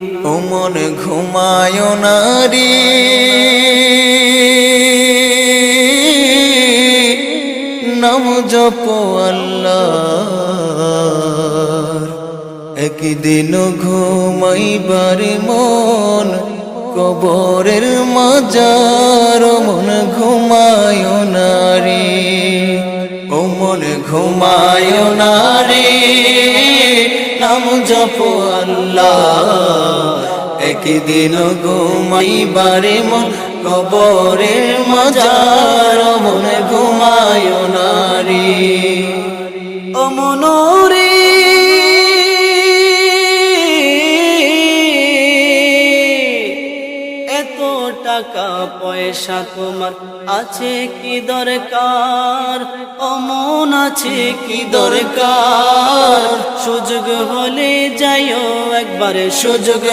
ও মন ঘুমায় না রে, নাম জপ আল্লাহর। একদিন ঘুমাইবার মন কবরের মাজার। মন ঘুমায় না রে, ও মন ঘুমায় না রে, নাম জপ আল্লাহ। একদিন ঘুমাইবার মন কবরের মাজার। মন ঘুমায় না রে, ও মন রে, এত টাকা পয়সা তোমার আছে কি দরকার? ও মন আছে কি দরকার? সুযোগ হলে যাইও একবারে, সুযোগ